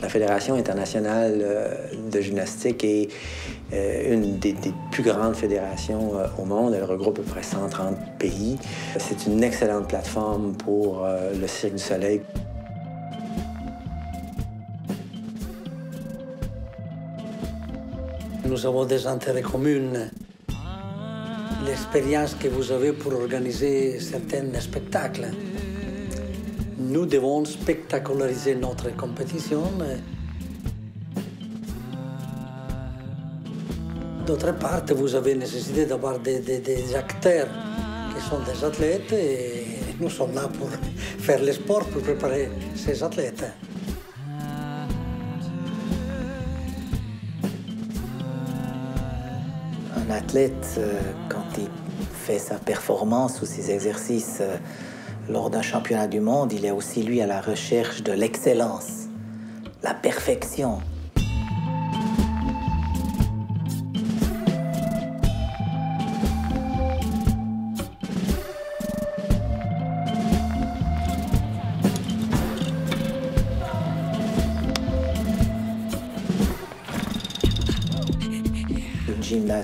La Fédération internationale de gymnastique est une des plus grandes fédérations au monde. Elle regroupe à peu près 130 pays. C'est une excellente plateforme pour le Cirque du Soleil. Nous avons des intérêts communs. L'expérience que vous avez pour organiser certains spectacles. Nous devons spectaculariser notre compétition. D'autre part, vous avez nécessité d'avoir des acteurs qui sont des athlètes et nous sommes là pour faire le sport, pour préparer ces athlètes. Un athlète, quand il fait sa performance ou ses exercices lors d'un championnat du monde, il est aussi, lui, à la recherche de l'excellence, la perfection.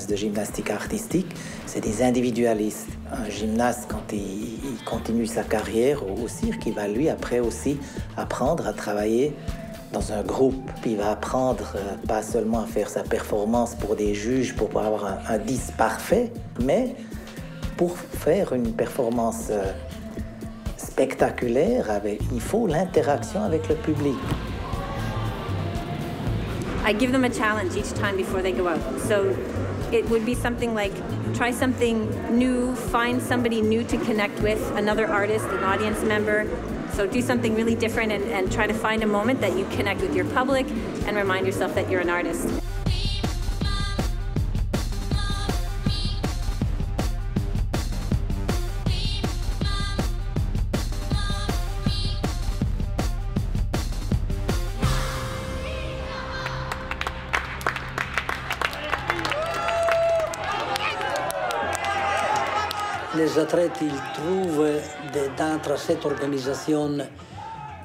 De gymnastique artistique, c'est des individualistes. Un gymnaste, quand il continue sa carrière au cirque, il va lui après aussi apprendre à travailler dans un groupe. Puis il va apprendre pas seulement à faire sa performance pour des juges, pour avoir un 10 parfait, mais pour faire une performance spectaculaire, il faut l'interaction avec le public. I give them a challenge each time before they go out. So it would be something like, try something new, find somebody new to connect with, another artist, an audience member. So do something really different and try to find a moment that you connect with your public and remind yourself that you're an artist. Les athlètes, ils trouvent dans cette organisation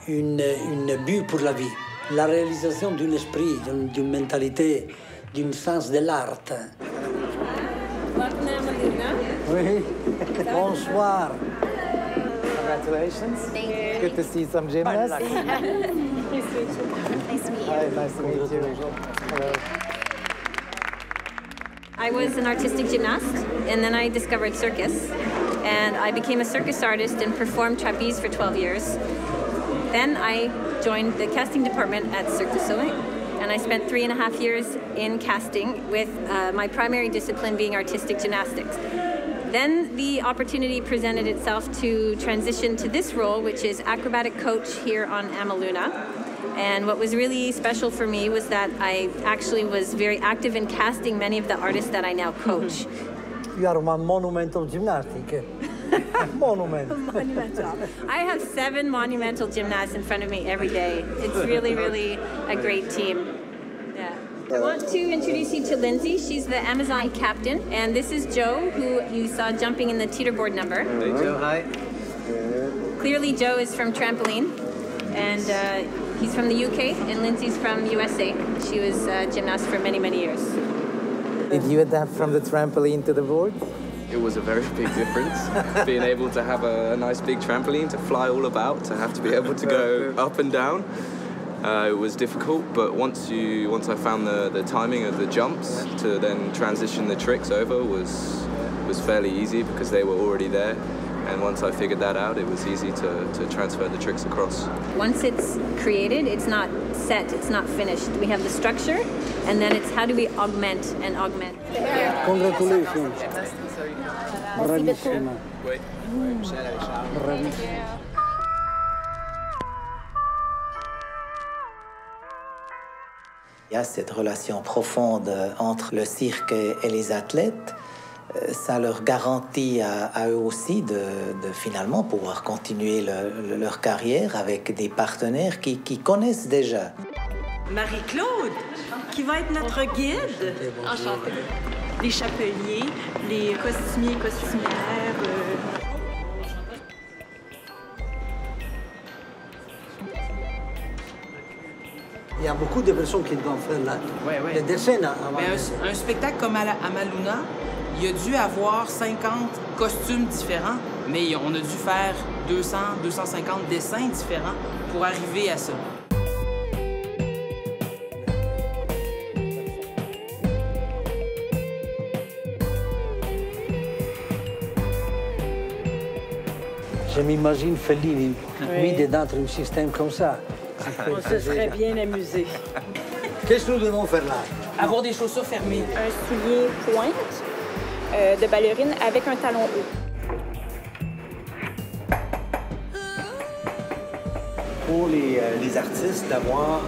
une but pour la vie. La réalisation d'un esprit, d'une mentalité, d'un sens de l'art. Oui. Bonsoir. Congratulations. Thank you. Good to see some gymnasts. Nice to meet you. Hi, nice to meet you. Hello. I was an artistic gymnast, and then I discovered circus. And I became a circus artist and performed trapeze for 12 years. Then I joined the casting department at Cirque du Soleil. And I spent 3.5 years in casting with my primary discipline being artistic gymnastics. Then the opportunity presented itself to transition to this role, which is acrobatic coach here on Amaluna. And what was really special for me was that I actually was very active in casting many of the artists that I now coach. You are a monumental gymnastic. Monumental. I have 7 monumental gymnasts in front of me every day. It's really, really a great team. Yeah. I want to introduce you to Lindsay. She's the Amazon captain. And this is Joe, who you saw jumping in the teeterboard number. Hey, Joe, hi. Clearly, Joe is from trampoline. And he's from the UK, and Lindsay's from USA. She was a gymnast for many, many years. Did you adapt from the trampoline to the board? It was a very big difference. Being able to have a nice big trampoline to fly all about, to have to be able to go up and down. It was difficult, but once I found the timing of the jumps to then transition the tricks over was fairly easy because they were already there. And once I figured that out, it was easy to transfer the tricks across. Once it's created, it's not set, it's not finished. We have the structure, and then it's how do we augment and augment. Congratulations. Bravissima. Bravissima. Il y a cette relation profonde entre le cirque et les athlètes. Ça leur garantit à eux aussi de finalement pouvoir continuer leur carrière avec des partenaires qui connaissent déjà. Marie-Claude, qui va être notre guide. Enchantée. Les chapeliers, les costumiers, costumières. Il y a beaucoup de personnes qui doivent faire les dessins avant. Mais un spectacle comme Amaluna, il a dû avoir 50 costumes différents, mais on a dû faire 200, 250 dessins différents pour arriver à ça. Je m'imagine Fellini mis dedans un système comme ça. On se serait bien amusé. Qu'est-ce que nous devons faire là? Avoir des chaussures fermées. Un soulier pointe de ballerine avec un talon haut. Pour les artistes, d'avoir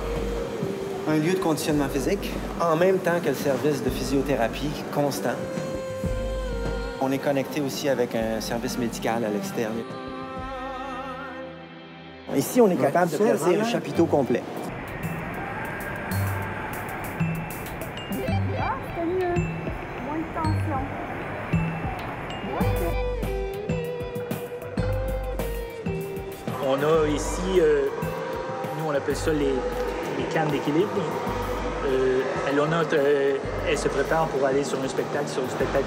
un lieu de conditionnement physique en même temps que le service de physiothérapie constant. On est connecté aussi avec un service médical à l'extérieur. Ici, on est capable de placer un chapiteau complet. Ah, c'est mieux. Moins de tension. On a ici, nous on appelle ça les cannes d'équilibre. Elle se prépare pour aller sur un spectacle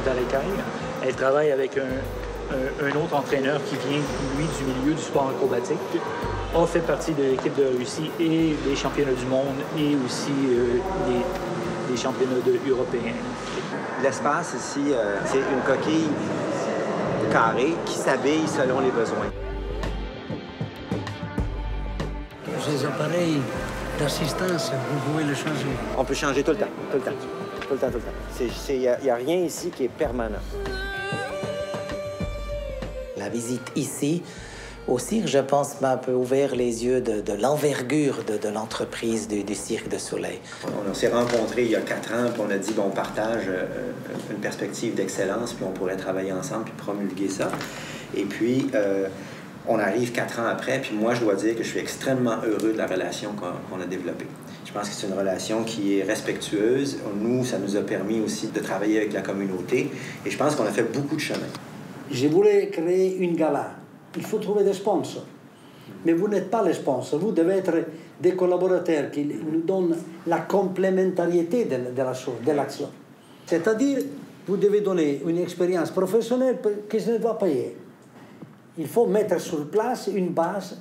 d'arrêt-caille. Elle travaille avec un autre entraîneur qui vient, lui, du milieu du sport acrobatique, a fait partie de l'équipe de Russie et des championnats du monde et aussi des championnats européens. L'espace ici, c'est une coquille carrée qui s'habille selon les besoins. Les appareils d'assistance, vous pouvez les changer. On peut changer tout le temps, tout le temps, tout le temps, tout le temps. Il n'y a rien ici qui est permanent. La visite ici, au cirque, je pense, m'a un peu ouvert les yeux de l'envergure de l'entreprise du Cirque du Soleil. On s'est rencontrés il y a 4 ans, puis on a dit, bon, on partage une perspective d'excellence, puis on pourrait travailler ensemble, puis promulguer ça. Et puis, on arrive 4 ans après, puis moi, je dois dire que je suis extrêmement heureux de la relation qu'on a développée. Je pense que c'est une relation qui est respectueuse. Nous, ça nous a permis aussi de travailler avec la communauté, et je pense qu'on a fait beaucoup de chemin. Je voulais créer une gala. Il faut trouver des sponsors. Mais vous n'êtes pas les sponsors. Vous devez être des collaborateurs qui nous donnent la complémentarité de la chose, de l'action. C'est-à-dire, vous devez donner une expérience professionnelle que je ne dois payer. Il faut mettre sur place une base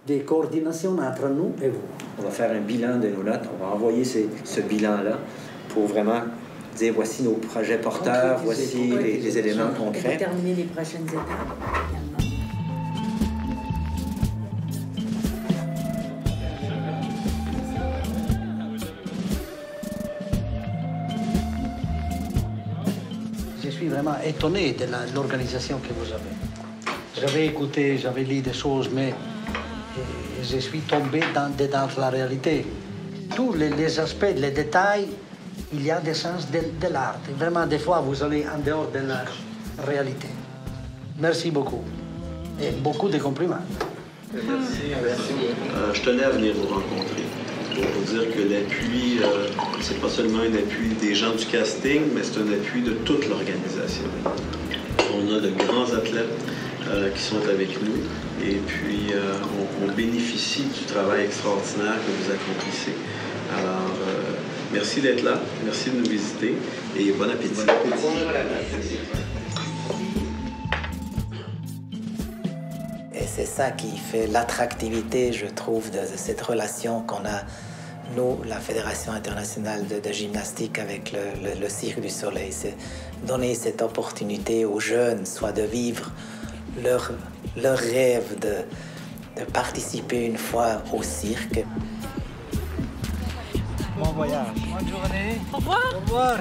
de coordination entre nous et vous. On va faire un bilan de nos notes. On va envoyer ce bilan-là pour vraiment dire voici nos projets porteurs, voici les éléments concrets. Et déterminer les prochaines étapes. Je suis vraiment étonné de l'organisation que vous avez. J'avais écouté, j'avais lu des choses, mais je suis tombé dans la réalité. Tous les aspects, les détails, il y a des sens de l'art. Vraiment, des fois, vous allez en dehors de la réalité. Merci beaucoup. Et beaucoup de compliments. Merci. Je tenais à venir vous rencontrer pour vous dire que l'appui, c'est pas seulement un appui des gens du casting, mais c'est un appui de toute l'organisation. On a de grands athlètes qui sont avec nous et puis on bénéficie du travail extraordinaire que vous accomplissez. Alors, merci d'être là, merci de nous visiter et bon appétit. Bon appétit. Et c'est ça qui fait l'attractivité, je trouve, de cette relation qu'on a, nous, la Fédération internationale de gymnastique avec le Cirque du Soleil. C'est donner cette opportunité aux jeunes, soit de vivre leur rêve de participer une fois au cirque. Bon voyage. Bonne journée. Au revoir. Au revoir.